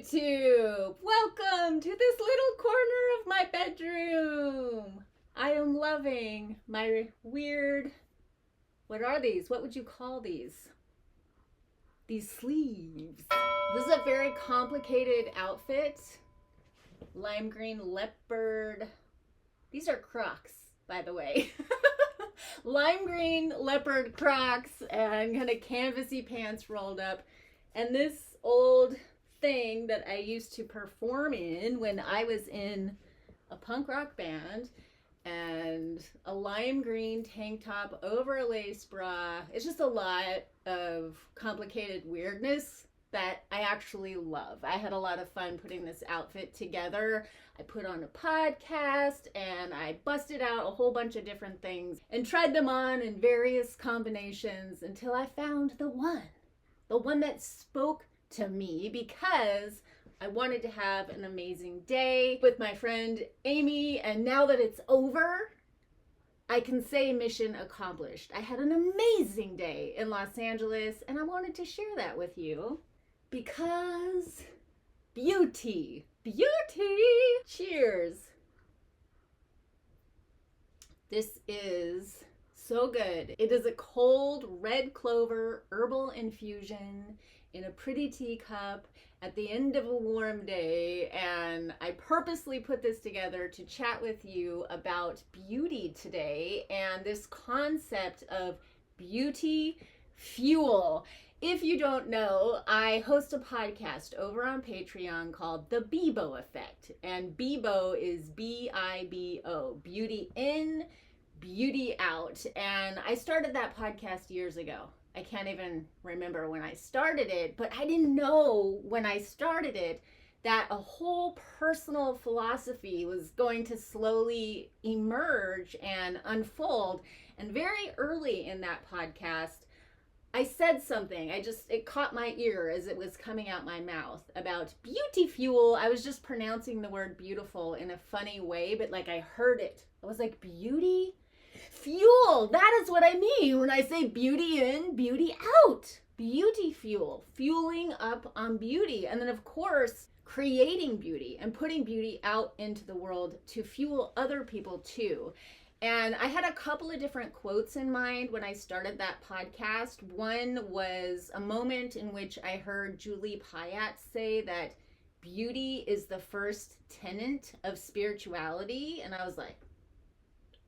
YouTube! Welcome to this little corner of my bedroom. I am loving my weird, what are these? What would you call these? These sleeves. This is a very complicated outfit. Lime green leopard. These are Crocs, by the way. Lime green leopard Crocs and kind of canvasy pants rolled up. And this old thing that I used to perform in when I was in a punk rock band, and a lime green tank top over a lace bra. It's just a lot of complicated weirdness that I actually love. I had a lot of fun putting this outfit together. I put on a podcast and I busted out a whole bunch of different things and tried them on in various combinations until I found the one that spoke to me, because I wanted to have an amazing day with my friend Amy, and now that it's over, I can say mission accomplished. I had an amazing day in Los Angeles, and I wanted to share that with you because beauty. Cheers. This is so good. It is a cold red clover herbal infusion in a pretty teacup at the end of a warm day, and I purposely put this together to chat with you about beauty today and this concept of beauty fuel. If you don't know, I host a podcast over on Patreon called The Bebo Effect, and Bebo is B-I-B-O, beauty in, beauty out. And I started that podcast years ago. I can't even remember when I started it, but I didn't know when I started it that a whole personal philosophy was going to slowly emerge and unfold. And very early in that podcast, I said something. It caught my ear as it was coming out my mouth about beauty fuel. I was just pronouncing the word beautiful in a funny way, but like I heard it. I was like, beauty fuel. That is what I mean when I say beauty in, beauty out. Beauty fuel, fueling up on beauty. And then of course, creating beauty and putting beauty out into the world to fuel other people too. And I had a couple of different quotes in mind when I started that podcast. One was a moment in which I heard Julie Pyatt say that beauty is the first tenet of spirituality. And I was like,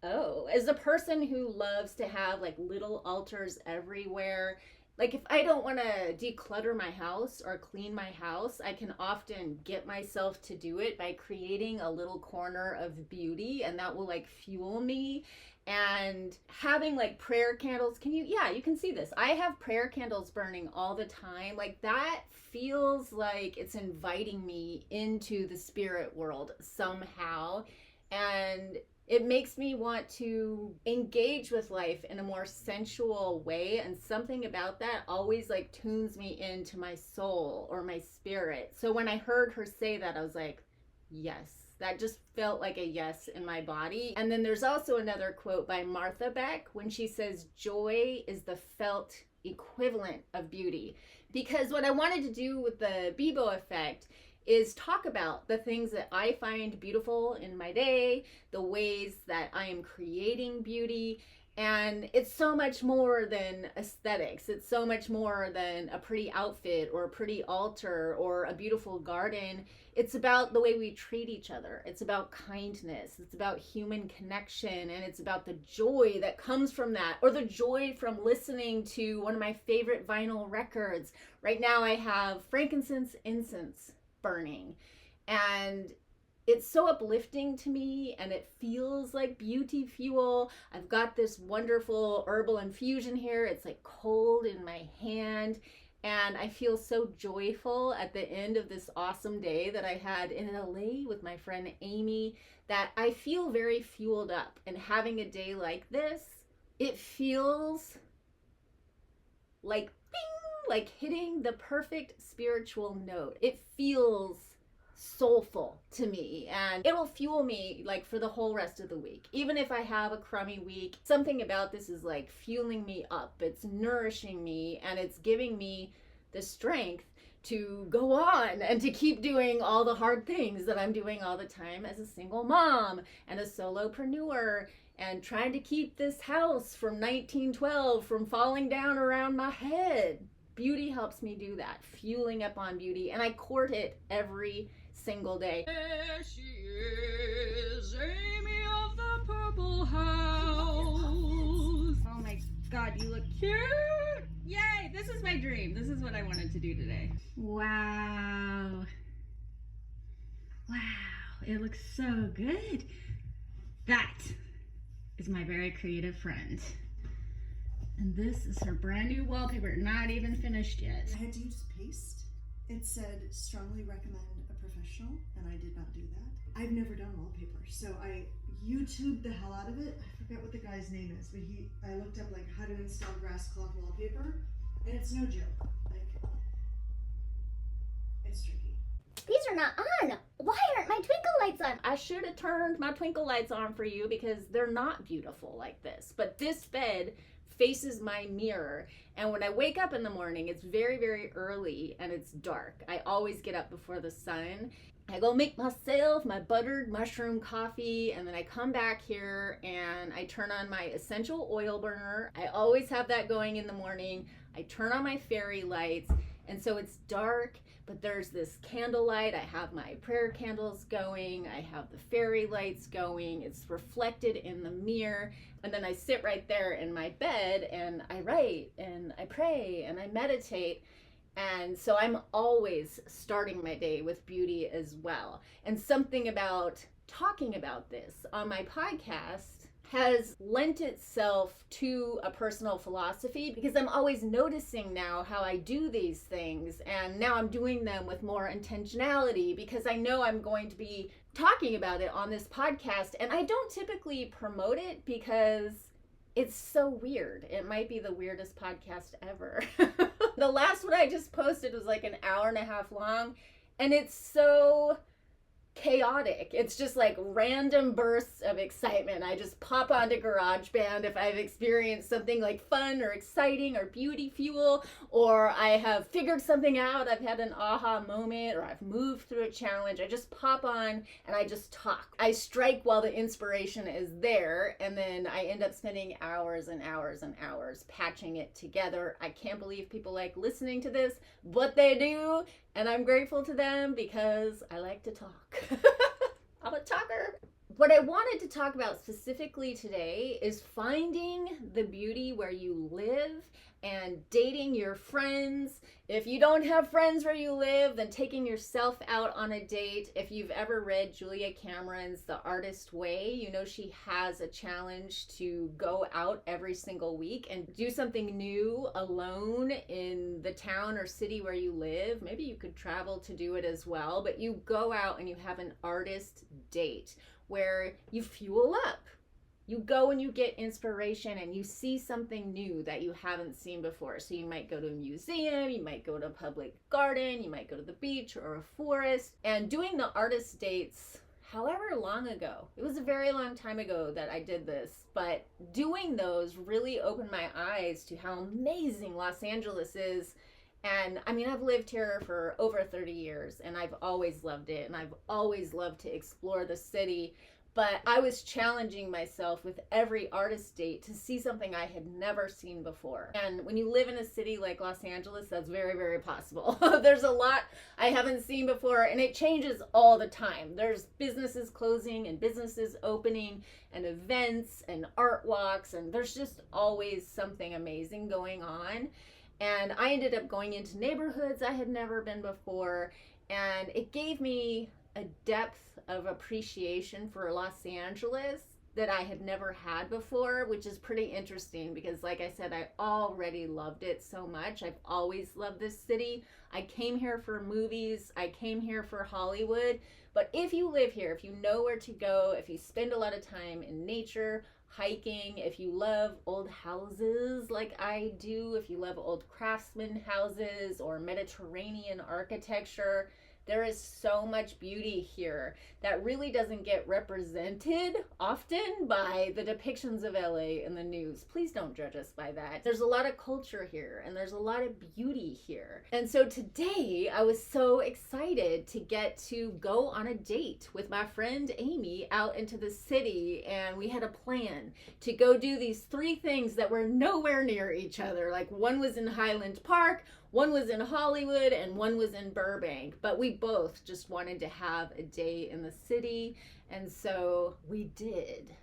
oh, as a person who loves to have like little altars everywhere, like if I don't want to declutter my house or clean my house, I can often get myself to do it by creating a little corner of beauty, and that will like fuel me. And having like prayer candles, you can see this. I have prayer candles burning all the time. Like that feels like it's inviting me into the spirit world somehow. And it makes me want to engage with life in a more sensual way, and something about that always like tunes me into my soul or my spirit. So when I heard her say that, I was like, yes, that just felt like a yes in my body. And then there's also another quote by Martha Beck when she says, joy is the felt equivalent of beauty. Because what I wanted to do with the Bebo Effect is talk about the things that I find beautiful in my day, the ways that I am creating beauty. And it's so much more than aesthetics. It's so much more than a pretty outfit or a pretty altar or a beautiful garden. It's about the way we treat each other. It's about kindness. It's about human connection. And it's about the joy that comes from that, or the joy from listening to one of my favorite vinyl records. Right now I have frankincense incense burning, and it's so uplifting to me, and it feels like beauty fuel. I've got this wonderful herbal infusion here. It's like cold in my hand, and I feel so joyful at the end of this awesome day that I had in LA with my friend Amy, that I feel very fueled up. And having a day like this, it feels like like hitting the perfect spiritual note. It feels soulful to me, and it'll fuel me like for the whole rest of the week. Even if I have a crummy week, something about this is like fueling me up. It's nourishing me, and it's giving me the strength to go on and to keep doing all the hard things that I'm doing all the time as a single mom and a solopreneur, and trying to keep this house from 1912 from falling down around my head. Beauty helps me do that, fueling up on beauty, and I court it every single day. There she is, Amy of the Purple House. Oh my God, you look cute. Yay, this is my dream. This is what I wanted to do today. Wow. Wow, it looks so good. That is my very creative friend. And this is her brand new wallpaper, not even finished yet. I had to use paste. It said strongly recommend a professional, and I did not do that. I've never done wallpaper, so I YouTubed the hell out of it. I forget what the guy's name is, but I looked up like how to install grass cloth wallpaper, and it's no joke. Like, it's tricky. These are not on. Why aren't my twinkle lights on? I should have turned my twinkle lights on for you because they're not beautiful like this. But this bed faces my mirror, and when I wake up in the morning, it's very, very early and it's dark. I always get up before the sun. I go make myself my buttered mushroom coffee, and then I come back here and I turn on my essential oil burner. I always have that going in the morning. I turn on my fairy lights, and so it's dark, but there's this candlelight. I have my prayer candles going. I have the fairy lights going. It's reflected in the mirror. And then I sit right there in my bed and I write and I pray and I meditate. And so I'm always starting my day with beauty as well. And something about talking about this on my podcast has lent itself to a personal philosophy, because I'm always noticing now how I do these things, and now I'm doing them with more intentionality because I know I'm going to be talking about it on this podcast. And I don't typically promote it because it's so weird. It might be the weirdest podcast ever. The last one I just posted was like an hour and a half long, and it's so chaotic. It's just like random bursts of excitement. I just pop onto GarageBand if I've experienced something like fun or exciting or beauty fuel, or I have figured something out, I've had an aha moment, or I've moved through a challenge. I just pop on and I just talk. I strike while the inspiration is there, and then I end up spending hours and hours and hours patching it together. I can't believe people like listening to this, but they do. And I'm grateful to them because I like to talk. I'm a talker. What I wanted to talk about specifically today is finding the beauty where you live and dating your friends. If you don't have friends where you live, then taking yourself out on a date. If you've ever read Julia Cameron's The Artist Way, you know she has a challenge to go out every single week and do something new alone in the town or city where you live. Maybe you could travel to do it as well, but you go out and you have an artist date where you fuel up. You go and you get inspiration and you see something new that you haven't seen before. So you might go to a museum, you might go to a public garden, you might go to the beach or a forest. And doing the artist dates, however long ago, it was a very long time ago that I did this, but doing those really opened my eyes to how amazing Los Angeles is. And I mean, I've lived here for over 30 years and I've always loved it, and I've always loved to explore the city. But I was challenging myself with every artist date to see something I had never seen before. And when you live in a city like Los Angeles, that's very, very possible. There's a lot I haven't seen before, and it changes all the time. There's businesses closing and businesses opening and events and art walks, and there's just always something amazing going on. And I ended up going into neighborhoods I had never been before, and it gave me a depth of appreciation for Los Angeles that I had never had before, which is pretty interesting because, like I said, I already loved it so much. I've always loved this city. I came here for movies. I came here for Hollywood. But if you live here, if you know where to go, if you spend a lot of time in nature, hiking, if you love old houses like I do, if you love old craftsman houses or Mediterranean architecture, There is so much beauty here that really doesn't get represented often by the depictions of LA in the news. Please don't judge us by that. There's a lot of culture here and there's a lot of beauty here. And so today I was so excited to get to go on a date with my friend Amy out into the city, and we had a plan to go do these 3 things that were nowhere near each other. Like one was in Highland Park, one was in Hollywood, and one was in Burbank. But we both just wanted to have a day in the city, and so we did.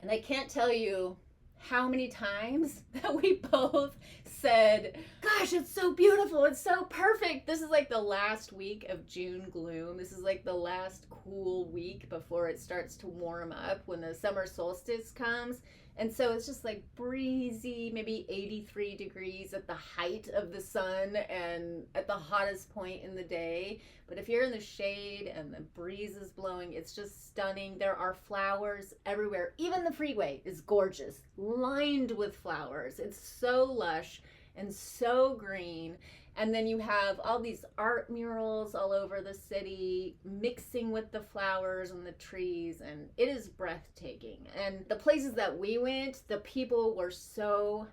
And I can't tell you how many times that we both said, gosh, it's so beautiful, it's so perfect. This is like the last week of June gloom. This is like the last cool week before it starts to warm up when the summer solstice comes. And so it's just like breezy, maybe 83 degrees at the height of the sun and at the hottest point in the day. But if you're in the shade and the breeze is blowing, it's just stunning. There are flowers everywhere. Even the freeway is gorgeous, lined with flowers. It's so lush and so green. And then you have all these art murals all over the city mixing with the flowers and the trees, and it is breathtaking. And the places that we went, the people were so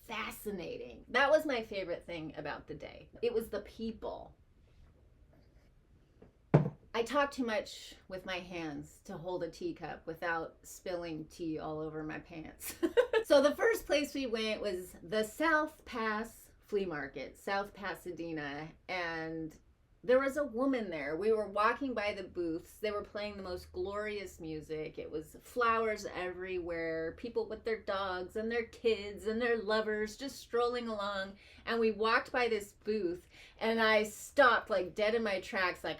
fascinating. That was my favorite thing about the day. It was the people. I talk too much with my hands to hold a teacup without spilling tea all over my pants. So the first place we went was the South Pass Flea Market, South Pasadena, and there was a woman there. We were walking by the booths. They were playing the most glorious music. It was flowers everywhere, people with their dogs and their kids and their lovers just strolling along. And we walked by this booth and I stopped like dead in my tracks, like,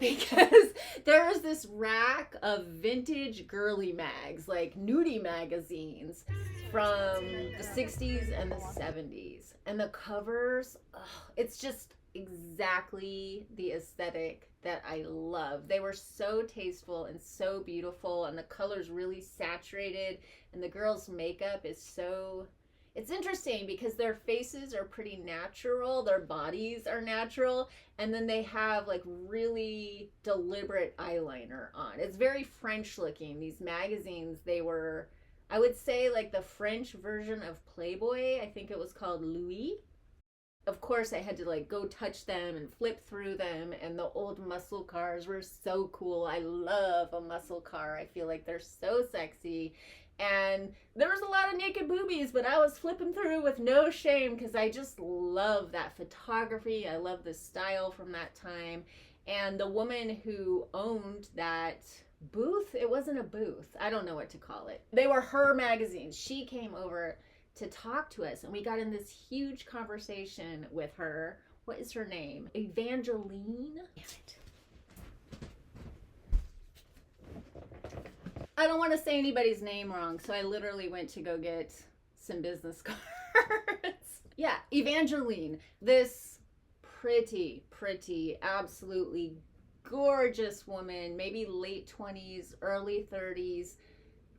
because there was this rack of vintage girly mags, like nudie magazines from the 60s and the 70s. And the covers, it's just exactly the aesthetic that I love. They were so tasteful and so beautiful, and the colors really saturated, and the girls' makeup is so... It's interesting because their faces are pretty natural, their bodies are natural, and then they have like really deliberate eyeliner on. It's very French looking. These magazines, they were, I would say, like the French version of Playboy. I think it was called Louis. Of course, I had to like go touch them and flip through them, and the old muscle cars were so cool. I love a muscle car. I feel like they're so sexy. And there was a lot of naked boobies, but I was flipping through with no shame because I just love that photography. I love the style from that time. And the woman who owned that booth, it wasn't a booth, I don't know what to call it. They were her magazines. She came over to talk to us, and we got in this huge conversation with her. What is her name? Evangeline? Damn it. I don't want to say anybody's name wrong, so I literally went to go get some business cards. Yeah, Evangeline, this pretty, absolutely gorgeous woman, maybe late 20s, early 30s,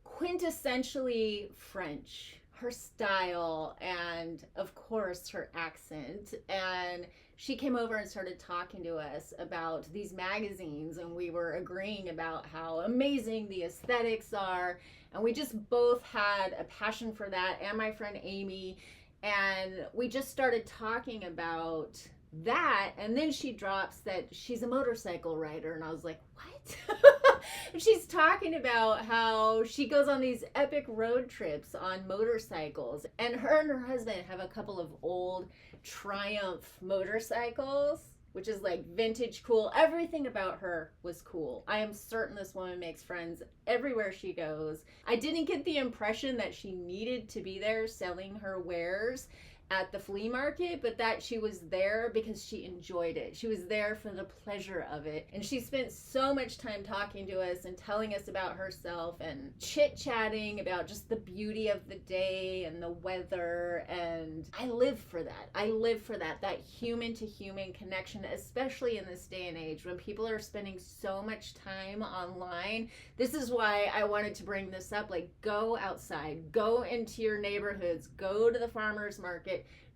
quintessentially French. Her style and, of course, her accent. And she came over and started talking to us about these magazines, and we were agreeing about how amazing the aesthetics are, and we just both had a passion for that, and my friend Amy, and we just started talking about that. And then she drops that she's a motorcycle rider, and I was like, what? She's talking about how she goes on these epic road trips on motorcycles, and her husband have a couple of old Triumph motorcycles, which is like vintage cool. Everything about her was cool. I am certain this woman makes friends everywhere she goes. I didn't get the impression that she needed to be there selling her wares at the flea market, but that she was there because she enjoyed it. She was there for the pleasure of it. And she spent so much time talking to us and telling us about herself and chit-chatting about just the beauty of the day and the weather. And I live for that. I live for that human to human connection, especially in this day and age when people are spending so much time online. This is why I wanted to bring this up. Like, go outside, go into your neighborhoods, go to the farmer's market,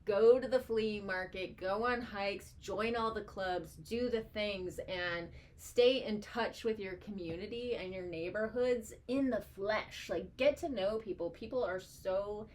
go to the flea market, go on hikes, join all the clubs, do the things, and stay in touch with your community and your neighborhoods in the flesh. Like, get to know people. People are so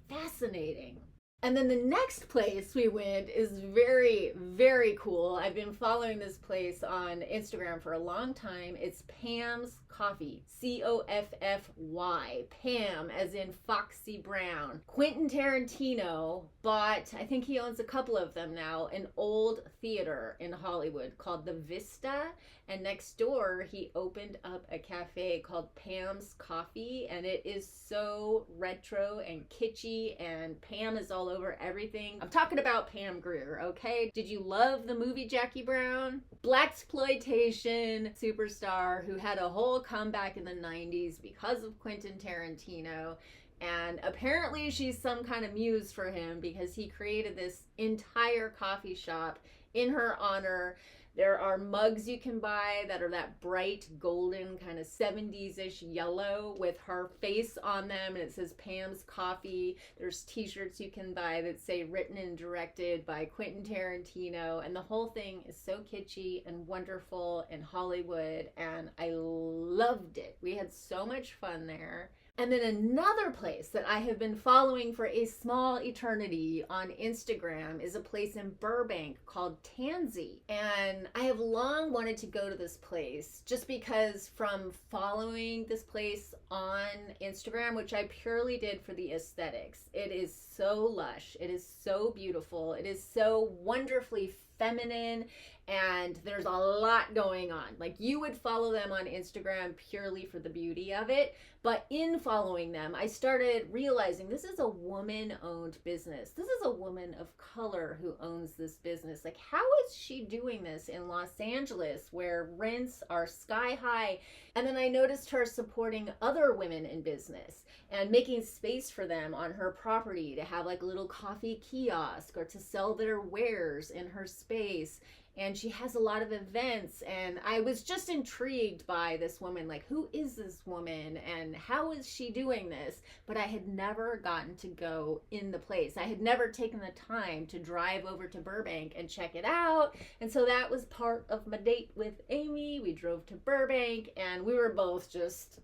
fascinating. And then the next place we went is very, very cool. I've been following this place on Instagram for a long time. It's Pam's Coffee, Coffy, Pam, as in Foxy Brown. Quentin Tarantino bought, I think he owns a couple of them now, an old theater in Hollywood called the Vista. And next door, he opened up a cafe called Pam's Coffee, and it is so retro and kitschy, and Pam is all over everything. I'm talking about Pam Grier, okay? Did you love the movie Jackie Brown? Blaxploitation superstar who had a whole comeback in the 90s because of Quentin Tarantino. And apparently she's some kind of muse for him because he created this entire coffee shop in her honor. There are mugs you can buy that are that bright golden kind of 70s-ish yellow with her face on them, and it says Pam's Coffee. There's t-shirts you can buy that say written and directed by Quentin Tarantino, and the whole thing is so kitschy and wonderful and Hollywood, and I loved it. We had so much fun there. And then another place that I have been following for a small eternity on Instagram is a place in Burbank called Tansy. And I have long wanted to go to this place just because from following this place on Instagram, which I purely did for the aesthetics, it is so lush, it is so beautiful, it is so wonderfully feminine, and there's a lot going on. Like, you would follow them on Instagram purely for the beauty of it, but in following them, I started realizing this is a woman-owned business. This is a woman of color who owns this business. Like, how is she doing this in Los Angeles where rents are sky high? And then I noticed her supporting other women in business and making space for them on her property to have like a little coffee kiosk or to sell their wares in her space. And she has a lot of events, and I was just intrigued by this woman. Like, who is this woman and how is she doing this? But I had never gotten to go in the place. I had never taken the time to drive over to Burbank and check it out. And so that was part of my date with Amy. We drove to Burbank, and we were both just,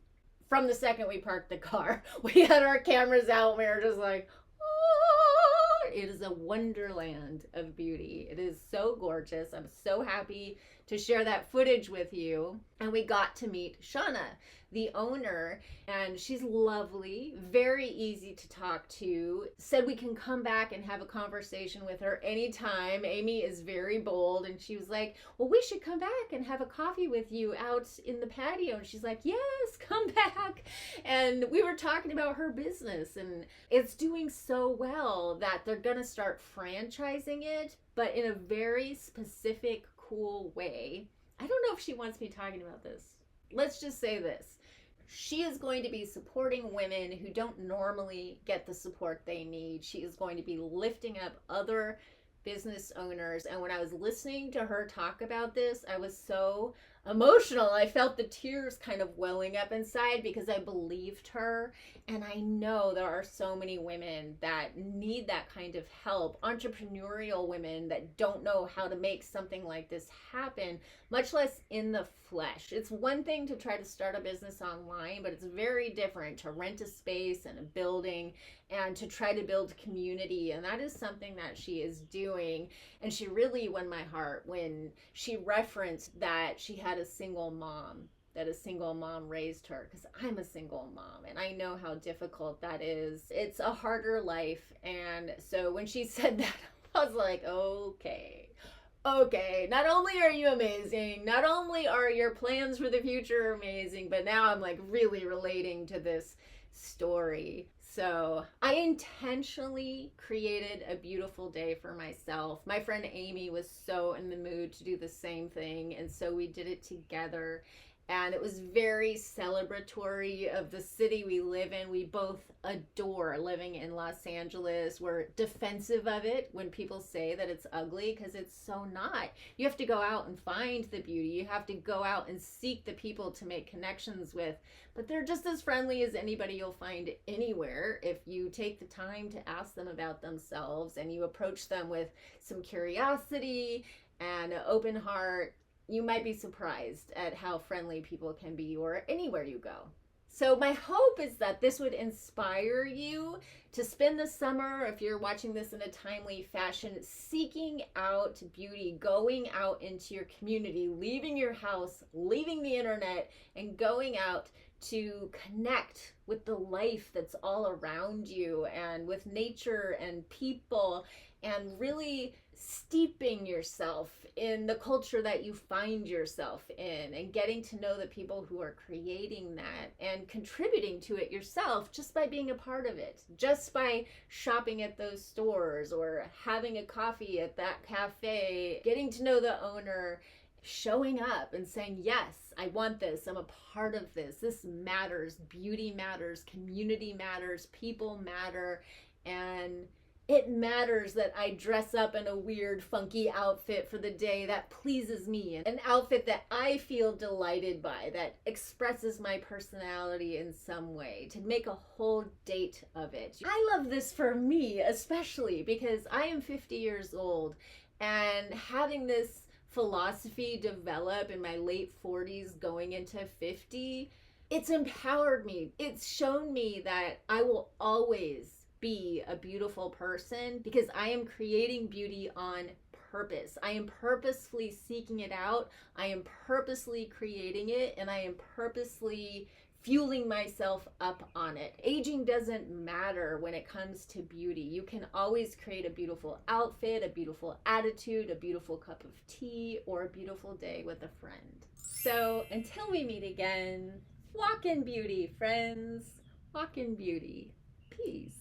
from the second we parked the car, we had our cameras out, and we were just like, it is a wonderland of beauty. It is so gorgeous. I'm so happy to share that footage with you. And we got to meet Shauna, the owner, and she's lovely, very easy to talk to. Said we can come back and have a conversation with her anytime. Amy is very bold, and she was like, well, we should come back and have a coffee with you out in the patio. And she's like, yes, come back. And we were talking about her business, and it's doing so well that they're gonna start franchising it, but in a very specific, cool way. I don't know if she wants me talking about this. Let's just say this. She is going to be supporting women who don't normally get the support they need. She is going to be lifting up other business owners. And when I was listening to her talk about this, I was so emotional. I felt the tears kind of welling up inside because I believed her. And I know there are so many women that need that kind of help, entrepreneurial women that don't know how to make something like this happen, much less in the flesh. It's one thing to try to start a business online, but it's very different to rent a space and a building and to try to build community. And that is something that she is doing. And she really won my heart when she referenced that she had a single mom, that a single mom raised her, because I'm a single mom and I know how difficult that is. It's a harder life. And so when she said that, I was like, okay, not only are you amazing, not only are your plans for the future amazing, but now I'm like really relating to this story. So I intentionally created a beautiful day for myself. My friend Amy was so in the mood to do the same thing, and so we did it together. and it was very celebratory of the city we live in. We both adore living in Los Angeles. We're defensive of it when people say that it's ugly, because it's so not. You have to go out and find the beauty. You have to go out and seek the people to make connections with, but they're just as friendly as anybody you'll find anywhere if you take the time to ask them about themselves and you approach them with some curiosity and an open heart. You might be surprised at how friendly people can be, or anywhere you go. So my hope is that this would inspire you to spend the summer, if you're watching this in a timely fashion, seeking out beauty, going out into your community, leaving your house, leaving the internet, and going out to connect with the life that's all around you and with nature and people, and really steeping yourself in the culture that you find yourself in, and getting to know the people who are creating that and contributing to it yourself just by being a part of it, just by shopping at those stores or having a coffee at that cafe, getting to know the owner, showing up and saying, yes, I want this, I'm a part of this matters, beauty matters, community matters, people matter, and it matters that I dress up in a weird, funky outfit for the day that pleases me. An outfit that I feel delighted by, that expresses my personality in some way, to make a whole date of it. I love this for me, especially because I am 50 years old, and having this philosophy develop in my late 40s going into 50, it's empowered me. It's shown me that I will always be a beautiful person because I am creating beauty on purpose. I am purposefully seeking it out. I am purposely creating it, and I am purposely fueling myself up on it. Aging doesn't matter when it comes to beauty. You can always create a beautiful outfit, a beautiful attitude, a beautiful cup of tea, or a beautiful day with a friend. So until we meet again, walk in beauty, friends. Walk in beauty. Peace.